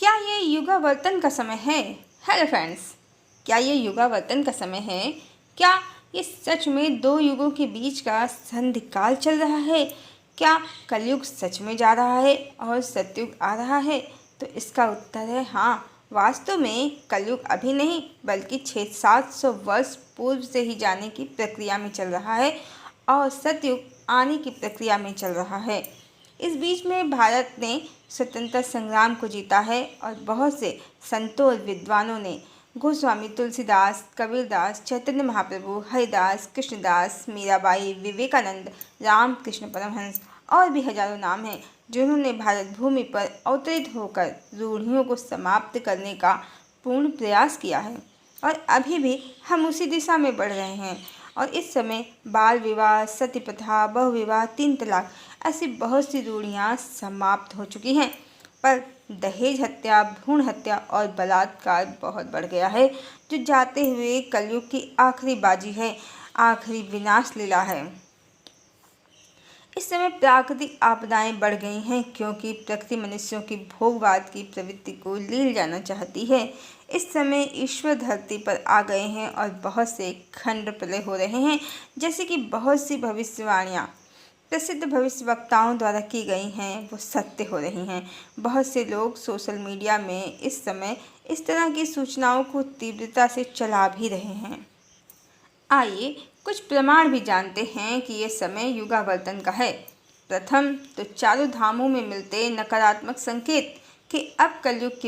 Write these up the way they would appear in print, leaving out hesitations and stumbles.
क्या ये युगावर्तन का समय है? हेलो फ्रेंड्स, क्या ये युगावर्तन का समय है? क्या ये सच में दो युगों के बीच का संधिकाल चल रहा है? क्या कलयुग सच में जा रहा है और सतयुग आ रहा है? तो इसका उत्तर है हाँ। वास्तव में कलयुग अभी नहीं बल्कि 600-700 वर्ष पूर्व से ही जाने की प्रक्रिया में चल रहा है और सतयुग आने की प्रक्रिया में चल रहा है। इस बीच में भारत ने स्वतंत्रता संग्राम को जीता है और बहुत से संतों और विद्वानों ने गोस्वामी तुलसीदास, कबीरदास, चैतन्य महाप्रभु, हरिदास, कृष्णदास, मीराबाई, विवेकानंद, रामकृष्ण परमहंस और भी हजारों नाम हैं जिन्होंने भारत भूमि पर अवतरित होकर रूढ़ियों को समाप्त करने का पूर्ण प्रयास किया है और अभी भी हम उसी दिशा में बढ़ रहे हैं। और इस समय बाल विवाह, सती प्रथा, बहुविवाह, 3 तलाक ऐसी बहुत सी रूढ़ियाँ समाप्त हो चुकी हैं, पर दहेज हत्या, भ्रूण हत्या और बलात्कार बहुत बढ़ गया है, जो जाते हुए कलयुग की आखिरी बाजी है, आखिरी विनाश लीला है। इस समय प्राकृतिक आपदाएं बढ़ गई हैं क्योंकि प्रकृति मनुष्यों की भोगवाद की प्रवृत्ति को लील जाना चाहती है। इस समय ईश्वर धरती पर आ गए हैं और बहुत से खंड प्रलय हो रहे हैं, जैसे कि बहुत सी भविष्यवाणियाँ प्रसिद्ध भविष्यवक्ताओं द्वारा की गई हैं वो सत्य हो रही हैं। बहुत से लोग सोशल मीडिया में इस समय इस तरह की सूचनाओं को तीव्रता से चला भी रहे हैं। आइए कुछ प्रमाण भी जानते हैं कि ये समय युगावर्तन का है। प्रथम तो चारों धामों में मिलते नकारात्मक संकेत कि अब कलयुग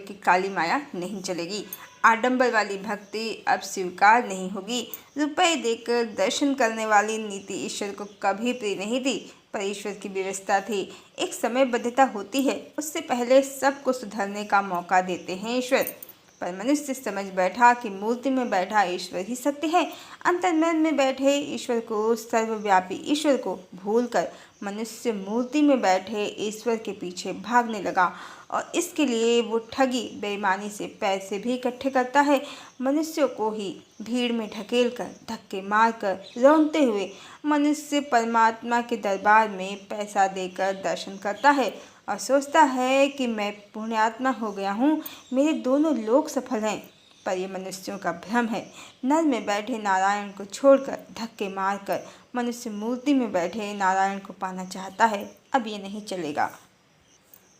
की काली माया नहीं चलेगी। आडंबर वाली भक्ति अब स्वीकार नहीं होगी। रुपए देकर दर्शन करने वाली नीति ईश्वर को कभी प्रिय नहीं थी, पर ईश्वर की व्यवस्था थी। एक समयबद्धता होती है, उससे पहले सबको सुधरने का मौका देते हैं ईश्वर। पर मनुष्य समझ बैठा कि मूर्ति में बैठा ईश्वर ही सत्य है। अंतर्मन में बैठे ईश्वर को, सर्वव्यापी ईश्वर को भूलकर मनुष्य मूर्ति में बैठे ईश्वर के पीछे भागने लगा और इसके लिए वो ठगी बेईमानी से पैसे भी इकट्ठे करता है। मनुष्यों को ही भीड़ में ढकेल कर, धक्के मारकर, रौंदते हुए मनुष्य परमात्मा के दरबार में पैसा देकर दर्शन करता है और सोचता है कि मैं पुण्यात्मा हो गया हूँ, मेरे दोनों लोक सफल हैं। पर यह मनुष्यों का भ्रम है। नर में बैठे नारायण को छोड़कर, धक्के मारकर मनुष्य मूर्ति में बैठे नारायण को पाना चाहता है। अब ये नहीं चलेगा।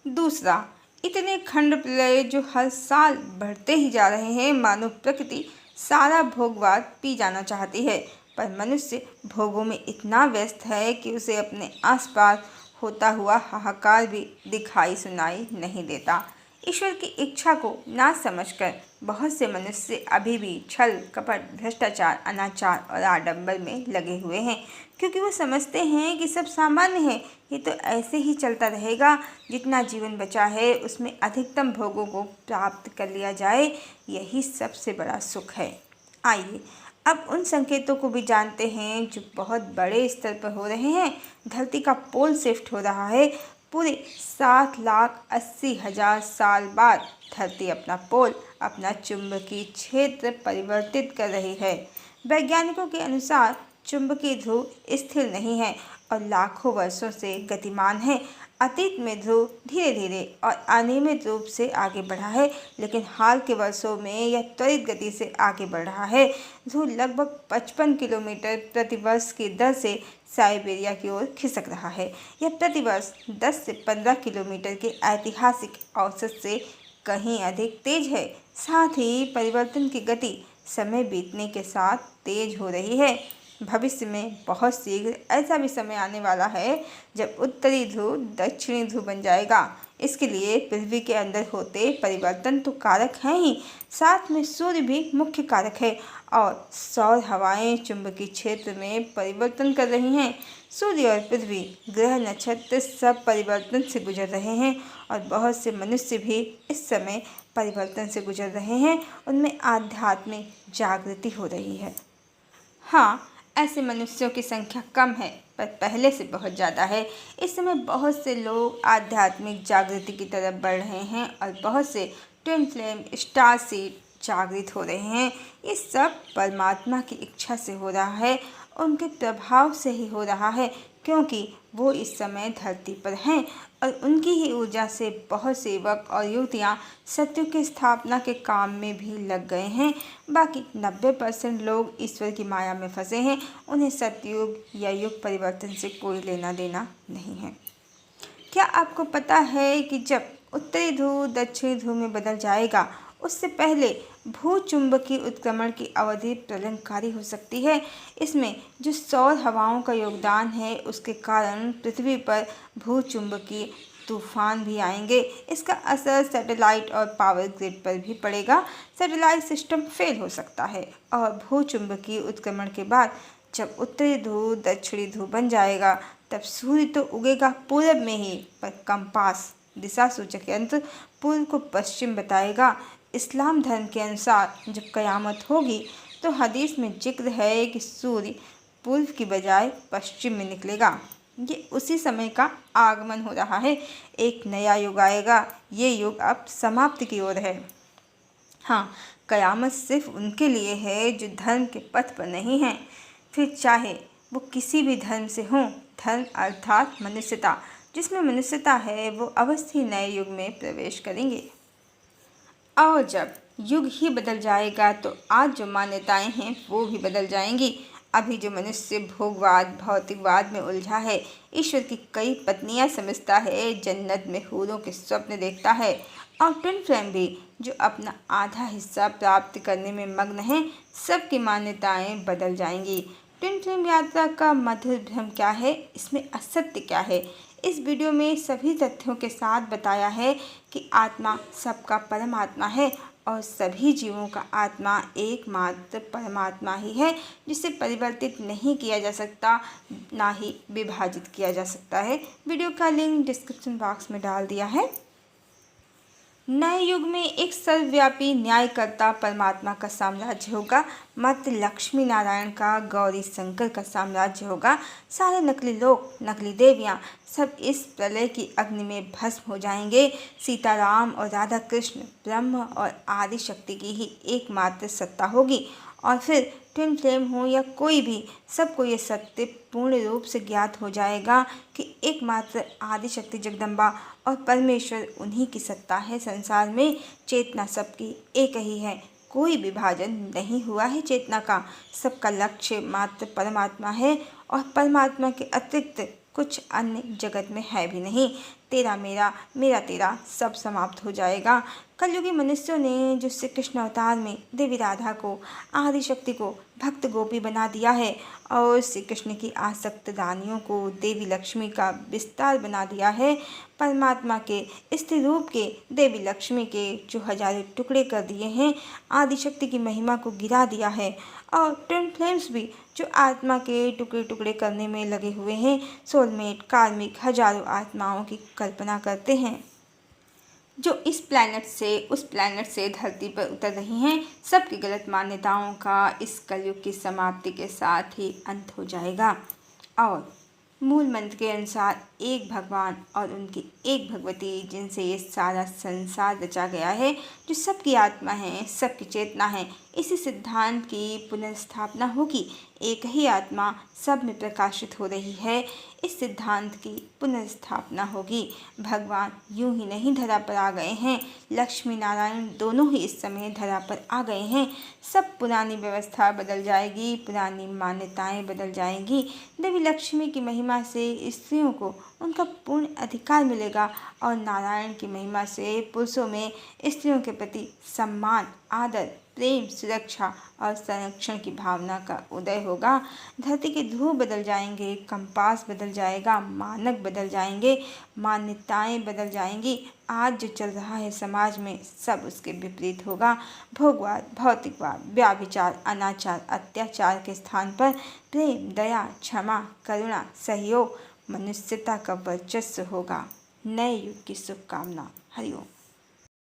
दूसरा, इतने खंड प्रलय जो हर साल बढ़ते ही जा रहे हैं, मानो प्रकृति सारा भोगवाद पी जाना चाहती है, पर मनुष्य भोगों में इतना व्यस्त है कि उसे अपने आसपास होता हुआ हाहाकार भी दिखाई सुनाई नहीं देता। ईश्वर की इच्छा को ना समझकर बहुत से मनुष्य अभी भी छल, कपट, भ्रष्टाचार, अनाचार और आडंबर में लगे हुए हैं, क्योंकि वो समझते हैं कि सब सामान्य है, ये तो ऐसे ही चलता रहेगा। जितना जीवन बचा है उसमें अधिकतम भोगों को प्राप्त कर लिया जाए, यही सबसे बड़ा सुख है। आइए अब उन संकेतों को भी जानते हैं जो बहुत बड़े स्तर पर हो रहे हैं। धरती का पोल शिफ्ट हो रहा है। पूरे 7,80,000 साल बाद धरती अपना पोल, अपना चुंबकीय क्षेत्र परिवर्तित कर रही है। वैज्ञानिकों के अनुसार चुंबकीय ध्रुव स्थिर नहीं है और लाखों वर्षों से गतिमान है। अतीत में ध्रुव धीरे धीरे और अनियमित रूप से आगे बढ़ा है, लेकिन हाल के वर्षों में यह त्वरित गति से आगे बढ़ रहा है। ध्रुव लगभग 55 किलोमीटर प्रति वर्ष की दर से साइबेरिया की ओर खिसक रहा है। यह प्रतिवर्ष 10 से 15 किलोमीटर के ऐतिहासिक औसत से कहीं अधिक तेज है। साथ ही परिवर्तन की गति समय बीतने के साथ तेज हो रही है। भविष्य में बहुत शीघ्र ऐसा भी समय आने वाला है जब उत्तरी ध्रुव दक्षिणी ध्रुव बन जाएगा। इसके लिए पृथ्वी के अंदर होते परिवर्तन तो कारक हैं ही, साथ में सूर्य भी मुख्य कारक है और सौर हवाएं चुंबकीय क्षेत्र में परिवर्तन कर रही हैं। सूर्य और पृथ्वी, ग्रह, नक्षत्र सब परिवर्तन से गुजर रहे हैं और बहुत से मनुष्य भी इस समय परिवर्तन से गुजर रहे हैं। उनमें आध्यात्मिक जागृति हो रही है। हाँ, ऐसे मनुष्यों की संख्या कम है, पर पहले से बहुत ज़्यादा है। इस समय बहुत से लोग आध्यात्मिक जागृति की तरफ बढ़ रहे हैं और बहुत से ट्विन फ्लेम स्टार से जागृत हो रहे हैं। ये सब परमात्मा की इच्छा से हो रहा है, उनके प्रभाव से ही हो रहा है, क्योंकि वो इस समय धरती पर हैं और उनकी ही ऊर्जा से बहुत सेवक और युवतियाँ सतयुग की स्थापना के काम में भी लग गए हैं। बाकी 90% लोग ईश्वर की माया में फंसे हैं। उन्हें सतयुग या युग परिवर्तन से कोई लेना देना नहीं है। क्या आपको पता है कि जब उत्तरी ध्रुव दक्षिणी ध्रुव में बदल जाएगा, उससे पहले भूचुंबकीय उत्क्रमण की अवधि प्रलंबकारी हो सकती है। इसमें जो सौर हवाओं का योगदान है, उसके कारण पृथ्वी पर भूचुंबकीय तूफान भी आएंगे। इसका असर सैटेलाइट और पावर ग्रिड पर भी पड़ेगा। सैटेलाइट सिस्टम फेल हो सकता है और भूचुंबकीय उत्क्रमण के बाद जब उत्तरी ध्रुव दक्षिणी ध्रुव बन जाएगा, तब सूर्य तो उगेगा पूरब में ही, पर कंपास दिशा सूचक यंत्र पूर्व को पश्चिम बताएगा। इस्लाम धर्म के अनुसार जब कयामत होगी तो हदीस में जिक्र है कि सूर्य पूर्व की बजाय पश्चिम में निकलेगा। ये उसी समय का आगमन हो रहा है। एक नया युग आएगा। ये युग अब समाप्ति की ओर है। हाँ, कयामत सिर्फ उनके लिए है जो धर्म के पथ पर नहीं हैं, फिर चाहे वो किसी भी धर्म से हों। धर्म अर्थात मनुष्यता। जिसमें मनुष्यता है वो अवश्य नए युग में प्रवेश करेंगे। और जब युग ही बदल जाएगा तो आज जो मान्यताएं हैं वो भी बदल जाएंगी। अभी जो मनुष्य भोगवाद भौतिकवाद में उलझा है, ईश्वर की कई पत्नियां समझता है, जन्नत में हूरों के स्वप्न देखता है, और ट्विन फ्लेम भी जो अपना आधा हिस्सा प्राप्त करने में मग्न है, सबकी मान्यताएं बदल जाएंगी। ट्विन फ्लेम यात्रा का मधुर भ्रम क्या है, इसमें असत्य क्या है, इस वीडियो में सभी तथ्यों के साथ बताया है कि आत्मा सबका परमात्मा है और सभी जीवों का आत्मा एकमात्र परमात्मा ही है, जिसे परिवर्तित नहीं किया जा सकता, ना ही विभाजित किया जा सकता है। वीडियो का लिंक डिस्क्रिप्शन बॉक्स में डाल दिया है। नए युग में एक सर्वव्यापी न्यायकर्ता परमात्मा का साम्राज्य होगा। मत लक्ष्मी नारायण का, गौरी शंकर का साम्राज्य होगा। सारे नकली लोग, नकली देवियाँ सब इस प्रलय की अग्नि में भस्म हो जाएंगे। सीताराम और राधा कृष्ण, ब्रह्म और आदि शक्ति की ही एकमात्र सत्ता होगी। और फिर ट्विन फ्लेम हो या कोई भी, सबको ये सत्य पूर्ण रूप से ज्ञात हो जाएगा कि एकमात्र आदिशक्ति जगदम्बा और परमेश्वर उन्हीं की सत्ता है। संसार में चेतना सबकी एक ही है, कोई विभाजन नहीं हुआ है चेतना का। सबका लक्ष्य मात्र परमात्मा है और परमात्मा के अतिरिक्त कुछ अन्य जगत में है भी नहीं। तेरा मेरा, मेरा तेरा सब समाप्त हो जाएगा। कलयुगी मनुष्यों ने जो श्री कृष्ण अवतार में देवी राधा को, आदिशक्ति को भक्त गोपी बना दिया है और श्री कृष्ण की आसक्त रानियों को देवी लक्ष्मी का विस्तार बना दिया है, परमात्मा के स्त्री रूप के देवी लक्ष्मी के जो हजारों टुकड़े कर दिए हैं, आदिशक्ति की महिमा को गिरा दिया है, और ट्विन फ्लेम्स भी जो आत्मा के टुकड़े टुकड़े करने में लगे हुए हैं, सोलमेट कार्मिक हजारों आत्माओं की कल्पना करते हैं जो इस प्लैनेट से उस प्लैनेट से धरती पर उतर रही हैं। सबकी गलत मान्यताओं का इस कलयुग की समाप्ति के साथ ही अंत हो जाएगा और मूल मंत्र के अनुसार एक भगवान और उनकी एक भगवती, जिनसे ये सारा संसार रचा गया है, जो सबकी आत्मा है, सबकी चेतना है, इसी सिद्धांत की पुनर्स्थापना होगी। एक ही आत्मा सब में प्रकाशित हो रही है, इस सिद्धांत की पुनर्स्थापना होगी। भगवान यूं ही नहीं धरा पर आ गए हैं, लक्ष्मी नारायण दोनों ही इस समय धरा पर आ गए हैं। सब पुरानी व्यवस्था बदल जाएगी, पुरानी मान्यताएं बदल जाएंगी। देवी लक्ष्मी की महिमा से स्त्रियों को उनका पूर्ण अधिकार मिलेगा और नारायण की महिमा से पुरुषों में स्त्रियों के प्रति सम्मान, आदर, प्रेम, सुरक्षा और संरक्षण की भावना का उदय होगा। धरती के ध्रुव बदल जाएंगे, कंपास बदल जाएगा, मानक बदल जाएंगे, मान्यताएं बदल जाएंगी। आज जो चल रहा है समाज में सब उसके विपरीत होगा। भोगवाद, भौतिकवाद, व्याभिचार, अनाचार, अत्याचार के स्थान पर प्रेम, दया, क्षमा, करुणा, सहयोग, मनुष्यता का वर्चस्व होगा। नए युग की शुभकामना। हरिओम।